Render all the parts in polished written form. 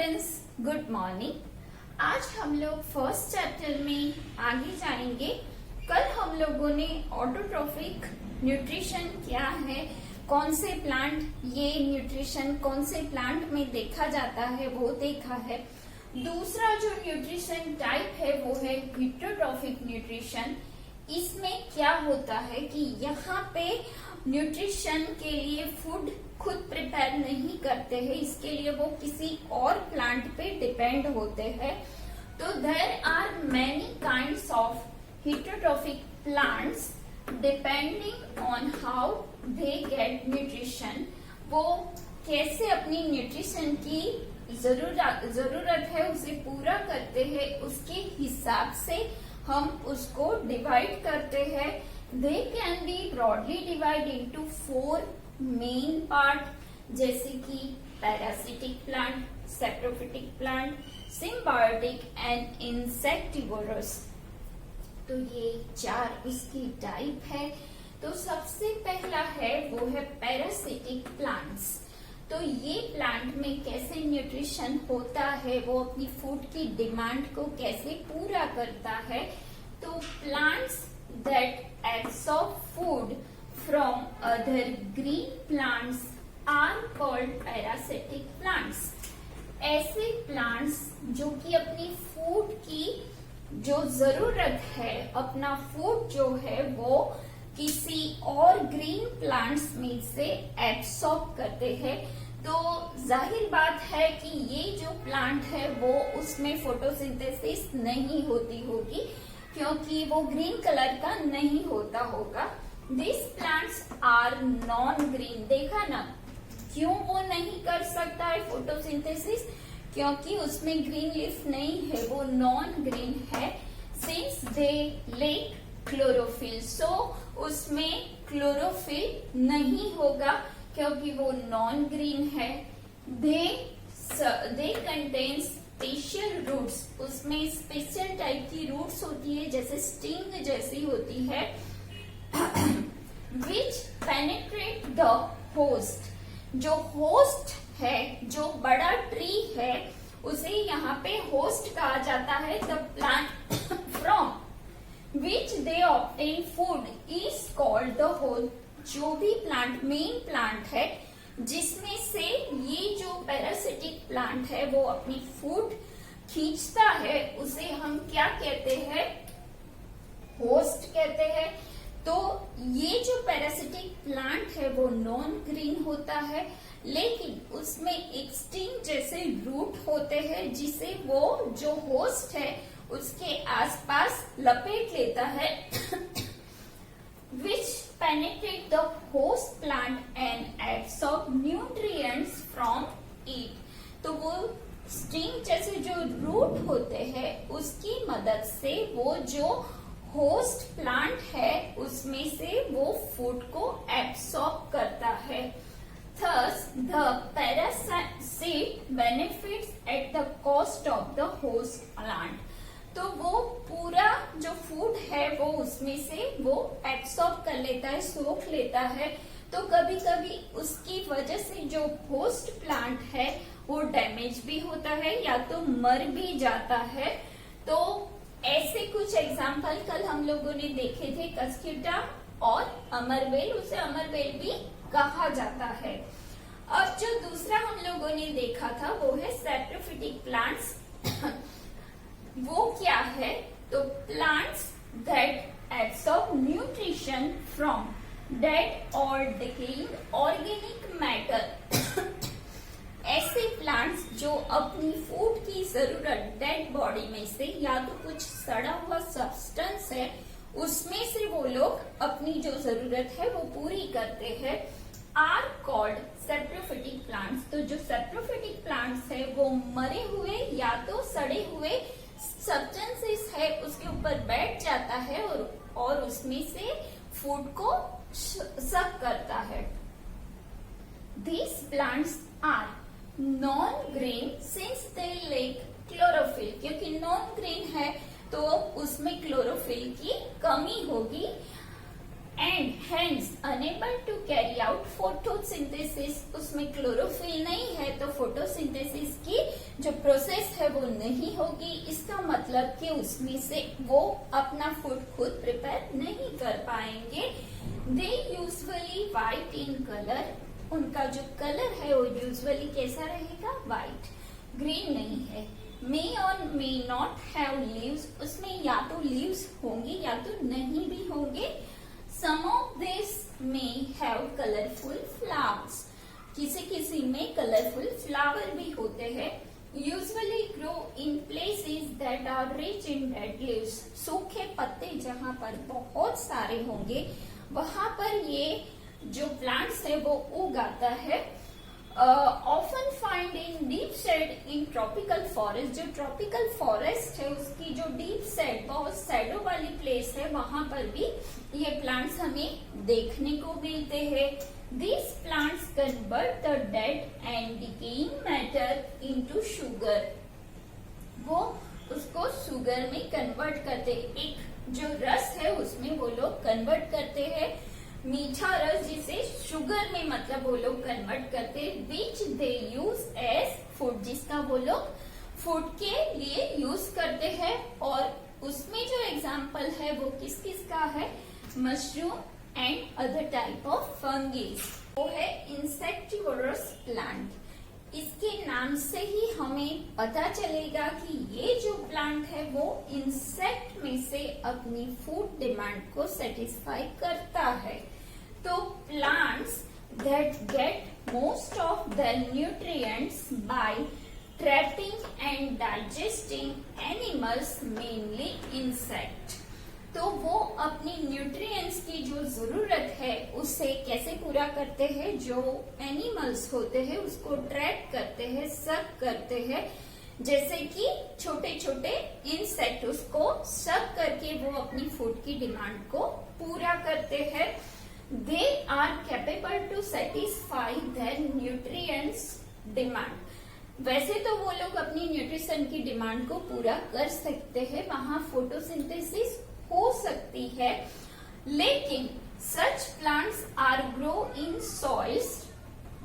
Friends, good morning. आज हम लोग फर्स्ट चैप्टर में आगे जाएंगे। कल हम लोगों ने ऑटोट्रॉफिक न्यूट्रिशन क्या है, कौन से प्लांट ये न्यूट्रिशन कौन से प्लांट में देखा जाता है वो देखा है। दूसरा जो न्यूट्रिशन टाइप है वो है हिटरोट्रॉफिक न्यूट्रिशन। इसमें क्या होता है कि यहाँ पे न्यूट्रिशन के लिए फूड खुद प्रिपेयर नहीं करते हैं, इसके लिए वो किसी और प्लांट पे डिपेंड होते हैं। तो there are many kinds of heterotrophic plants depending on how they get nutrition. वो कैसे अपनी न्यूट्रिशन की जरूरत है उसे पूरा करते हैं, उसके हिसाब से हम उसको डिवाइड करते हैं। They can be broadly divide into 4 main part, जैसे कि parasitic plant, saprophytic plant, symbiotic and insectivorous. तो ये 4 उसकी टाइप है। तो सबसे पहला है वो है पैरासिटिक प्लांट्स। तो ये प्लांट में कैसे न्यूट्रिशन होता है, वो अपनी फूड की डिमांड को कैसे पूरा करता है। तो plants that absorb food from other green plants are called parasitic plants. ऐसे प्लांट्स जो कि अपनी फूड की जो जरूरत है, अपना फूड जो है वो किसी और ग्रीन प्लांट्स में से एब्सॉर्ब करते हैं। तो जाहिर बात है कि ये जो प्लांट है वो उसमें फोटोसिंथेसिस नहीं होती होगी, क्योंकि वो ग्रीन कलर का नहीं होता होगा। This plants are non green. देखा ना, क्यों वो नहीं कर सकता है फोटोसिंथेसिस, क्योंकि उसमें ग्रीन लीफ नहीं है, वो नॉन ग्रीन है। सिंस दे लेक क्लोरोफिल, सो उसमें क्लोरोफिल नहीं होगा क्योंकि वो नॉन ग्रीन है। दे कंटेन स्पेशल रूट्स, उसमें स्पेशल टाइप की रूट्स होती है, जैसे स्टिंग जैसी होती है, विच पेनेट्रेट द होस्ट। जो होस्ट है, जो बड़ा ट्री है, उसे यहाँ पे होस्ट कहा जाता है। The plant from which they obtain food is called the host. जो भी प्लांट मेन प्लांट है जिसमें से ये जो पैरासिटिक प्लांट है वो अपनी फूड खींचता है, उसे हम क्या कहते हैं, होस्ट कहते हैं। तो ये जो पैरासिटिक प्लांट है वो नॉन ग्रीन होता है, लेकिन उसमें एक स्टिंग जैसे रूट होते हैं जिसे वो जो होस्ट है उसके आसपास लपेट लेता है, which penetrate the host plant and absorb nutrients from it। तो वो स्टिंग जैसे जो रूट होते हैं उसकी मदद से वो जो होस्ट प्लांट है उसमें से वो फूड को एब्सॉर्ब करता है। Thus, the parasite benefits at the cost of the host plant। तो वो पूरा जो फूड है वो उसमें से वो एब्सॉर्ब कर लेता है, सोख लेता है। तो कभी कभी उसकी वजह से जो होस्ट प्लांट है वो डैमेज भी होता है या तो मर भी जाता है। तो ऐसे कुछ एग्जाम्पल कल हम लोगों ने देखे थे, कस्क्यूटा और अमरबेल, उसे अमरबेल भी कहा जाता है। अब जो दूसरा हम लोगों ने देखा था वो है सैप्रोफिटिक प्लांट्स। वो क्या है, तो plants that absorb nutrition from dead और डिकेइंग ऑर्गेनिक मैटर। ऐसे प्लांट्स जो अपनी फूड की जरूरत डेड बॉडी में से या तो कुछ सड़ा हुआ सब्सटेंस है उसमें से वो लोग अपनी जो जरूरत है वो पूरी करते हैं, आर कॉल्ड सैप्रोफिटिक प्लांट्स। तो जो सैप्रोफिटिक प्लांट्स है वो मरे हुए या तो सड़े हुए सब्सटेंसेस है उसके ऊपर बैठ जाता है और उसमें से फूड को सक करता है। These plants are non-green since they lack chlorophyll। क्योंकि नॉन ग्रीन है तो उसमें क्लोरोफिल की कमी होगी। And hence unable to carry out photosynthesis. उसमें क्लोरोफिल नहीं है तो फोटोसिंथेसिस की जो प्रोसेस है वो नहीं होगी। इसका मतलब कि उसमें से वो अपना फूड खुद प्रिपेयर नहीं कर पाएंगे। They usually white in colour. उनका जो कलर है वो यूजुअली कैसा रहेगा? वाइट, ग्रीन नहीं है। मे और मे नॉट हैव लीव्स। उसमें या तो लीव्स होंगे या तो नहीं भी होंगे। Some of these may have colorful flowers. किसी किसी में कलरफुल फ्लावर भी होते हैं। Usually grow in places that are rich in dead leaves. सूखे पत्ते जहाँ पर बहुत सारे होंगे वहां पर ये जो प्लांट्स है वो उगाता है। Often find in deep shade in tropical forest. जो ट्रॉपिकल फॉरेस्ट है उसकी जो डीप शेड, बहुत शैडो वाली प्लेस है, वहां पर भी ये प्लांट्स हमें देखने को मिलते हैं। These plants convert the dead and decaying matter into sugar. वो उसको शुगर में कन्वर्ट करते, एक जो रस है उसमें वो लोग कन्वर्ट करते हैं। मीठा रस जिसे शुगर में मतलब वो लोग कन्वर्ट करते, विच दे यूज एज फूड, जिसका वो लोग फूड के लिए यूज करते हैं। और उसमें जो एग्जाम्पल है वो किस किस का है? Mushroom and other type of fungi. वो है इंसेक्टिवोरस प्लांट। इसके नाम से ही हमें पता चलेगा कि ये जो प्लांट है वो इंसेक्ट में से अपनी फूड डिमांड को सेटिस्फाई करता है। तो plants that get most of the nutrients by trapping and digesting animals, mainly insect. तो वो अपनी न्यूट्रिएंट्स की जो जरूरत है उसे कैसे पूरा करते हैं? जो एनिमल्स होते हैं उसको ट्रैप करते हैं, सक करते हैं। जैसे कि छोटे छोटे इंसेक्ट उसको सक करके वो अपनी फूड की डिमांड को पूरा करते हैं। They are capable to satisfy their nutrients demand. वैसे तो वो लोग अपनी न्यूट्रिशन की डिमांड को पूरा कर सकते हैं, वहां फोटोसिंथेसिस हो सकती है, लेकिन such plants are grow in soils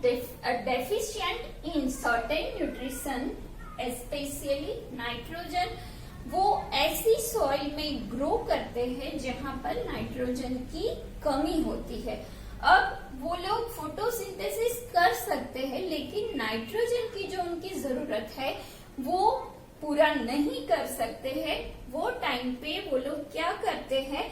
deficient in certain nutrition, specially nitrogen. वो ऐसी सॉइल में ग्रो करते हैं जहां पर नाइट्रोजन की कमी होती है। अब वो लोग फोटोसिंथेसिस कर सकते हैं, लेकिन नाइट्रोजन की जो उनकी जरूरत है वो पूरा नहीं कर सकते हैं। वो टाइम पे वो लोग क्या करते हैं?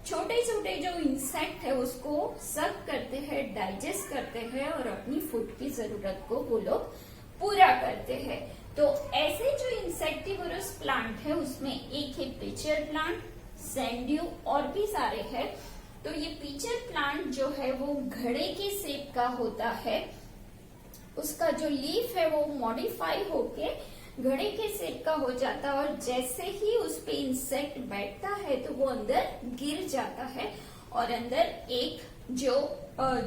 छोटे छोटे जो इंसेक्ट है उसको सक करते हैं, डाइजेस्ट करते हैं और अपनी फूड की जरूरत को वो लोग पूरा करते हैं। तो ऐसे जो इंसेक्टिवोरस प्लांट है उसमें एक है पिचर प्लांट, सैंड्यू और भी सारे हैं। तो ये पिचर प्लांट जो है वो घड़े के शेप का होता है। उसका जो लीफ है वो मॉडिफाई होके घड़े के शेप का हो जाता है और जैसे ही उस पे इंसेक्ट बैठता है तो वो अंदर गिर जाता है और अंदर एक जो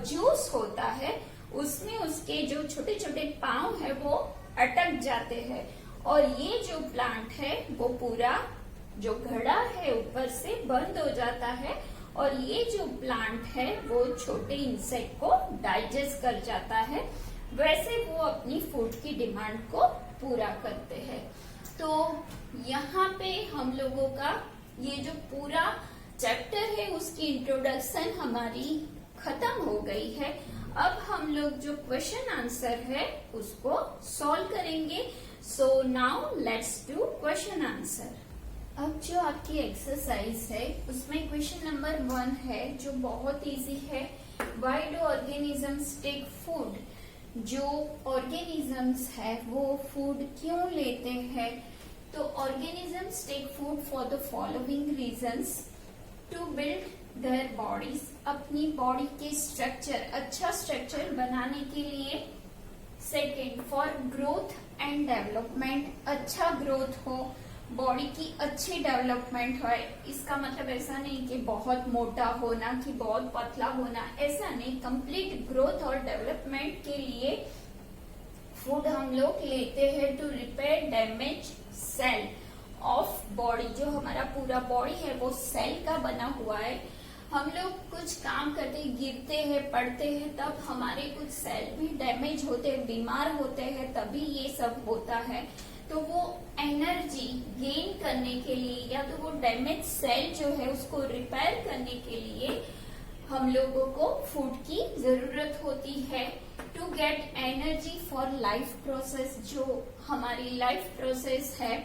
जूस होता है उसमें उसके जो छोटे छोटे पाँव है वो अटक जाते हैं और ये जो प्लांट है वो पूरा जो घड़ा है ऊपर से बंद हो जाता है और ये जो प्लांट है वो छोटे इंसेक्ट को डाइजेस्ट कर जाता है। वैसे वो अपनी फूड की डिमांड को पूरा करते हैं। तो यहाँ पे हम लोगों का ये जो पूरा चैप्टर है उसकी इंट्रोडक्शन हमारी खत्म हो गई है। अब हम लोग जो क्वेश्चन आंसर है उसको सॉल्व करेंगे। So now let's do question answer. अब जो आपकी एक्सरसाइज है उसमें क्वेश्चन नंबर 1 है जो बहुत इजी है। Why do organisms take food? जो ऑर्गेनिजम्स है वो फूड क्यों लेते हैं? तो organisms take food for the following reasons. To build their bodies, अपनी बॉडी के स्ट्रक्चर, अच्छा स्ट्रक्चर बनाने के लिए। Second, for growth and development, अच्छा ग्रोथ हो, बॉडी की अच्छी डेवलपमेंट है। इसका मतलब ऐसा नहीं कि बहुत मोटा होना कि बहुत पतला होना, ऐसा नहीं। कंप्लीट ग्रोथ और डेवलपमेंट के लिए फूड हम लोग लेते हैं। To repair damage cell of body, जो हमारा पूरा बॉडी है वो सेल का बना हुआ है। हम लोग कुछ काम करते गिरते हैं, पड़ते हैं, तब हमारे कुछ सेल भी डैमेज होते हैं, बीमार होते हैं, तभी ये सब होता है। तो वो एनर्जी गेन करने के लिए या तो वो डैमेज सेल जो है उसको रिपेयर करने के लिए हम लोगों को फूड की जरूरत होती है to get energy for life process. जो हमारी लाइफ प्रोसेस है,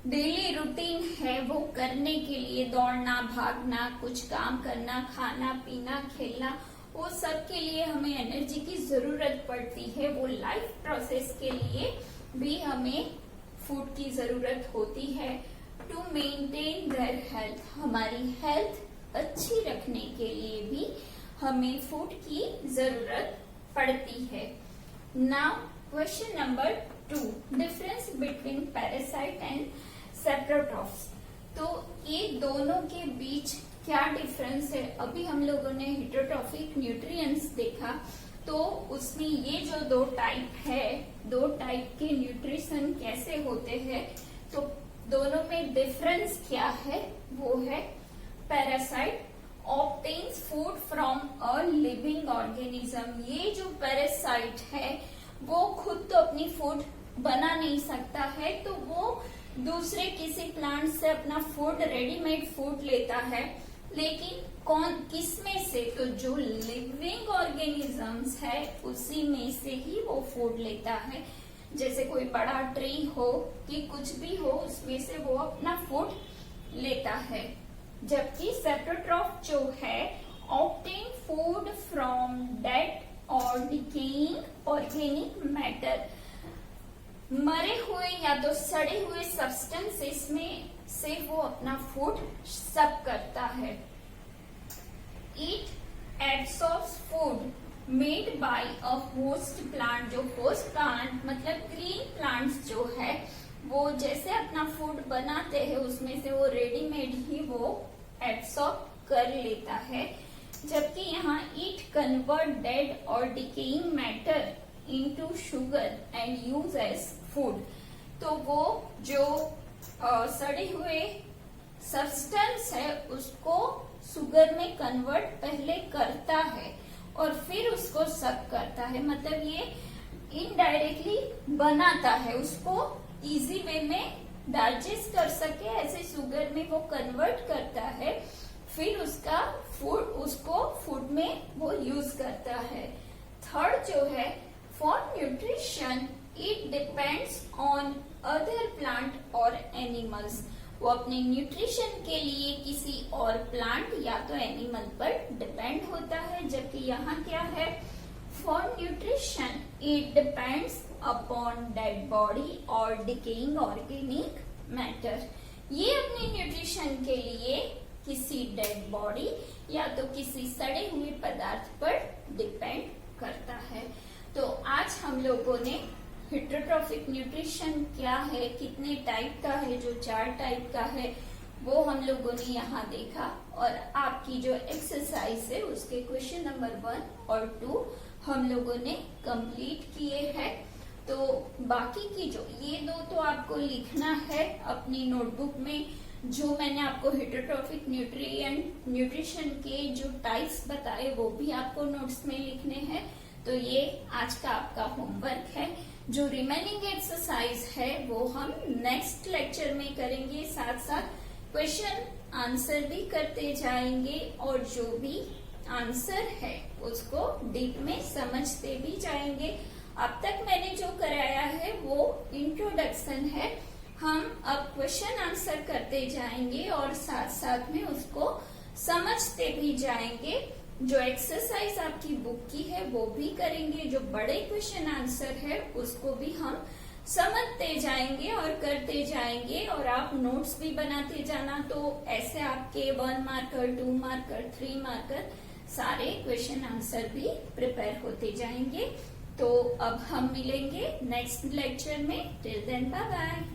डेली रूटीन है, वो करने के लिए दौड़ना, भागना, कुछ काम करना, खाना पीना, खेलना, वो सब के लिए हमें एनर्जी की जरूरत पड़ती है। वो लाइफ प्रोसेस के लिए भी हमें फूड की जरूरत होती है टू मेंटेन देयर हेल्थ। हमारी हेल्थ अच्छी रखने के लिए भी हमें फूड की जरूरत पड़ती है। Now question number 2, difference between parasite and saprotrophs. तो ये दोनों के बीच क्या डिफरेंस है? अभी हम लोगों ने हेटेरोट्रॉफिक न्यूट्रिएंट्स देखा, तो उसमें ये जो दो टाइप है, दो टाइप के न्यूट्रिशन कैसे होते हैं, तो दोनों में डिफरेंस क्या है? वो है parasite obtains food from a living organism. ये जो पैरासाइट है वो खुद तो अपनी फूड बना नहीं सकता है, तो वो दूसरे किसी प्लांट से अपना फूड, रेडीमेड फूड लेता है। लेकिन किस में से? तो जो लिविंग ऑर्गेनिजम्स है उसी में से ही वो फूड लेता है। जैसे कोई बड़ा ट्री हो कि कुछ भी हो, उसमें से वो अपना फूड लेता है। जबकि सेप्रोट्रॉफ जो है ऑब्टेन फूड फ्रॉम डेड और डिकेइंग ऑर्गेनिक मैटर। मरे हुए या तो सड़े हुए सब्सटेंसेस में से वो अपना फूड सब करता है। It absorbs food made by a host plant. जो होस्ट प्लांट मतलब ग्रीन प्लांट्स जो है वो जैसे अपना फूड बनाते हैं, उसमें से वो रेडीमेड ही वो एब्सॉर्ब कर लेता है। जबकि यहाँ इट कन्वर्ट डेड और decaying matter into sugar and use as food. तो वो जो सड़े हुए सब्सटेंस है उसको शुगर में कन्वर्ट पहले करता है और फिर उसको सब करता है। मतलब ये इनडायरेक्टली बनाता है, उसको इजी वे में डाइजेस्ट कर सके ऐसे शुगर में वो कन्वर्ट करता है, फिर उसको फूड में वो यूज करता है। थर्ड जो है for nutrition it depends on other plant और एनिमल्स। वो अपने न्यूट्रिशन के लिए किसी और प्लांट या तो एनिमल पर डिपेंड होता है। जबकि यहाँ क्या है, for nutrition it depends upon dead body और डिकेइंग ऑर्गेनिक मैटर। ये अपने न्यूट्रिशन के लिए किसी डेड बॉडी या तो किसी सड़े हुए पदार्थ पर डिपेंड करता है। तो आज हम लोगों ने हेटेरोट्रॉफिक न्यूट्रिशन क्या है, कितने टाइप का है, जो 4 टाइप का है वो हम लोगों ने यहाँ देखा। और आपकी जो एक्सरसाइज है उसके क्वेश्चन नंबर 1 और 2 हम लोगों ने कंप्लीट किए हैं। तो बाकी की जो ये 2 तो आपको लिखना है अपनी नोटबुक में। जो मैंने आपको हेटेरोट्रॉफिक न्यूट्रिशन के जो टाइप्स बताए वो भी आपको नोट्स में लिखने हैं। तो ये आज का आपका होमवर्क है। जो रिमेनिंग एक्सरसाइज है वो हम नेक्स्ट लेक्चर में करेंगे। साथ साथ क्वेश्चन आंसर भी करते जाएंगे और जो भी आंसर है उसको डीप में समझते भी जाएंगे। अब तक मैंने जो कराया है वो इंट्रोडक्शन है। हम अब क्वेश्चन आंसर करते जाएंगे और साथ साथ में उसको समझते भी जाएंगे। जो एक्सरसाइज आपकी बुक की है वो भी करेंगे। जो बड़े क्वेश्चन आंसर है उसको भी हम समझते जाएंगे और करते जाएंगे। और आप नोट्स भी बनाते जाना, तो ऐसे आपके 1 मार्कर, 2 मार्कर, 3 मार्कर सारे क्वेश्चन आंसर भी प्रिपेयर होते जाएंगे। तो अब हम मिलेंगे नेक्स्ट लेक्चर में। Till then bye bye.